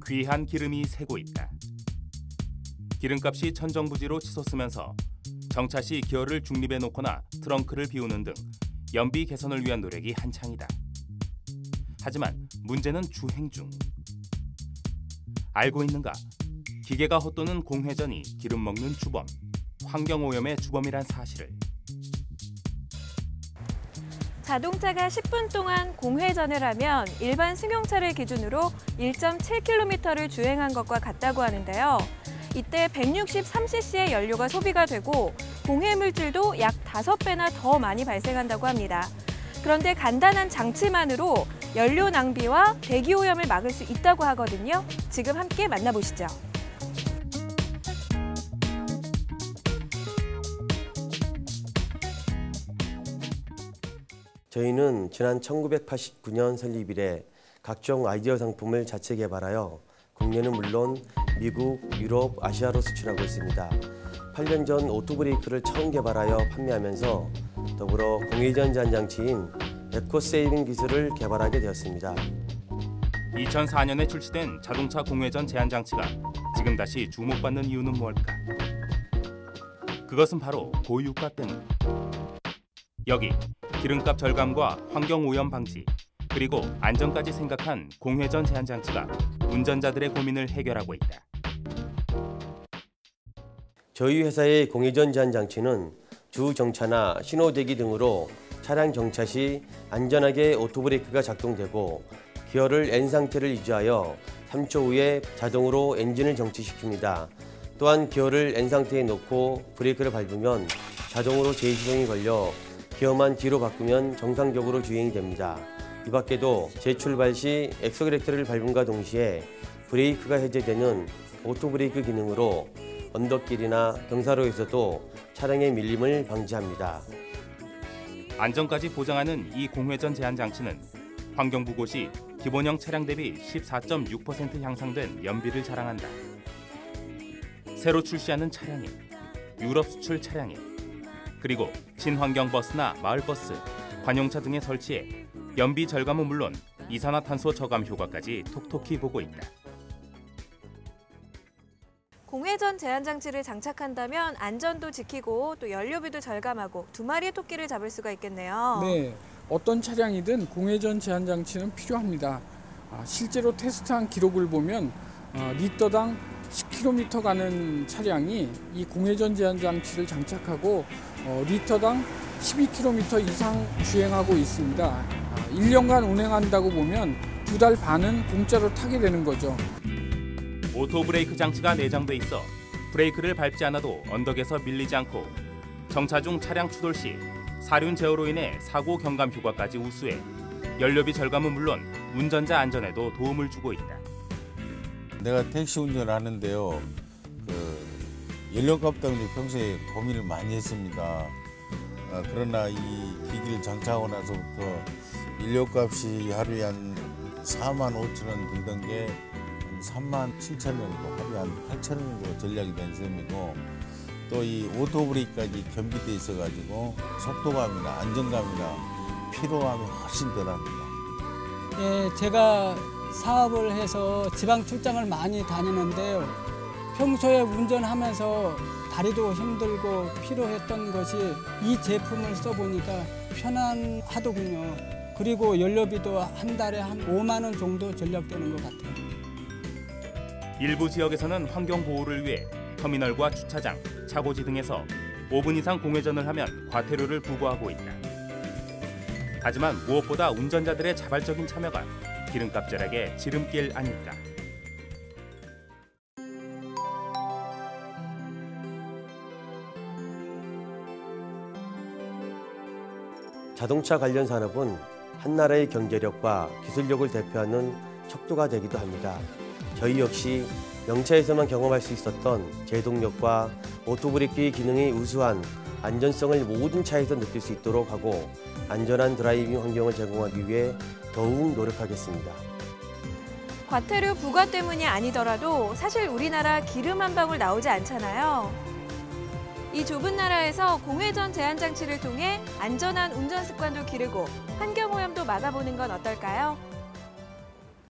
귀한 기름이 새고 있다. 기름값이 천정부지로 치솟으면서 정차 시 기어를 중립에 놓거나 트렁크를 비우는 등 연비 개선을 위한 노력이 한창이다. 하지만 문제는 주행 중. 알고 있는가? 기계가 헛도는 공회전이 기름 먹는 주범, 환경오염의 주범이란 사실을. 자동차가 10분 동안 공회전을 하면 일반 승용차를 기준으로 1.7km를 주행한 것과 같다고 하는데요. 이때 163cc의 연료가 소비가 되고 공해물질도 약 5배나 더 많이 발생한다고 합니다. 그런데 간단한 장치만으로 연료 낭비와 대기오염을 막을 수 있다고 하거든요. 지금 함께 만나보시죠. 저희는 지난 1989년 설립 이래 각종 아이디어 상품을 자체 개발하여 국내는 물론 미국, 유럽, 아시아로 수출하고 있습니다. 8년 전 오토브레이크를 처음 개발하여 판매하면서 더불어 공회전 제한장치인 에코세이빙 기술을 개발하게 되었습니다. 2004년에 출시된 자동차 공회전 제한장치가 지금 다시 주목받는 이유는 뭘까? 그것은 바로 고유가 때문. 여기 기름값 절감과 환경오염 방지, 그리고 안전까지 생각한 공회전 제한장치가 운전자들의 고민을 해결하고 있다. 저희 회사의 공회전 제한장치는 주정차나 신호대기 등으로 차량 정차 시 안전하게 오토브레이크가 작동되고 기어를 N 상태를 유지하여 3초 후에 자동으로 엔진을 정지시킵니다. 또한 기어를 N 상태에 놓고 브레이크를 밟으면 자동으로 재시동이 걸려 기어만 뒤로 바꾸면 정상적으로 주행이 됩니다. 이 밖에도 재출발 시 엑셀레이터를 밟음과 동시에 브레이크가 해제되는 오토브레이크 기능으로 언덕길이나 경사로에서도 차량의 밀림을 방지합니다. 안전까지 보장하는 이 공회전 제한 장치는 환경부 고시 기본형 차량 대비 14.6% 향상된 연비를 자랑한다. 새로 출시하는 차량이, 유럽 수출 차량이, 그리고 친환경 버스나 마을버스, 관용차 등에 설치해 연비 절감은 물론 이산화탄소 저감 효과까지 톡톡히 보고 있다. 공회전 제한장치를 장착한다면 안전도 지키고 또 연료비도 절감하고 두 마리의 토끼를 잡을 수가 있겠네요. 네, 어떤 차량이든 공회전 제한장치는 필요합니다. 실제로 테스트한 기록을 보면 리터당 10km 가는 차량이 이 공회전 제한장치를 장착하고 리터당 12km 이상 주행하고 있습니다. 1년간 운행한다고 보면 2달 반은 공짜로 타게 되는 거죠. 오토 브레이크 장치가 내장돼 있어 브레이크를 밟지 않아도 언덕에서 밀리지 않고 정차 중 차량 추돌 시 사륜 제어로 인해 사고 경감 효과까지 우수해 연료비 절감은 물론 운전자 안전에도 도움을 주고 있다. 내가 택시 운전을 하는데요. 연료값 때문에 평소에 고민을 많이 했습니다. 그러나 이 기기를 장착하고 나서부터 연료값이 하루에 한 4만 5천 원 들던 게 3만 7천 원 정도, 하루에 한 8천 원 정도 전략이 된 셈이고 또 이 오토브레이크까지 겸비돼 있어가지고 속도감이나 안정감이나 피로감이 훨씬 덜합니다. 예, 제가 사업을 해서 지방 출장을 많이 다니는데요. 평소에 운전하면서 다리도 힘들고 피로했던 것이 이 제품을 써보니까 편안하더군요. 그리고 연료비도 한 달에 한 5만 원 정도 절약되는 것 같아요. 일부 지역에서는 환경 보호를 위해 터미널과 주차장, 차고지 등에서 5분 이상 공회전을 하면 과태료를 부과하고 있다. 하지만 무엇보다 운전자들의 자발적인 참여가 기름값 절약의 지름길 아닐까. 자동차 관련 산업은 한 나라의 경제력과 기술력을 대표하는 척도가 되기도 합니다. 저희 역시 명차에서만 경험할 수 있었던 제동력과 오토브레이크의 기능이 우수한 안전성을 모든 차에서 느낄 수 있도록 하고 안전한 드라이빙 환경을 제공하기 위해 더욱 노력하겠습니다. 과태료 부과 때문이 아니더라도 사실 우리나라 기름 한 방울 나오지 않잖아요. 이 좁은 나라에서 공회전 제한 장치를 통해 안전한 운전 습관도 기르고 환경오염도 막아보는 건 어떨까요?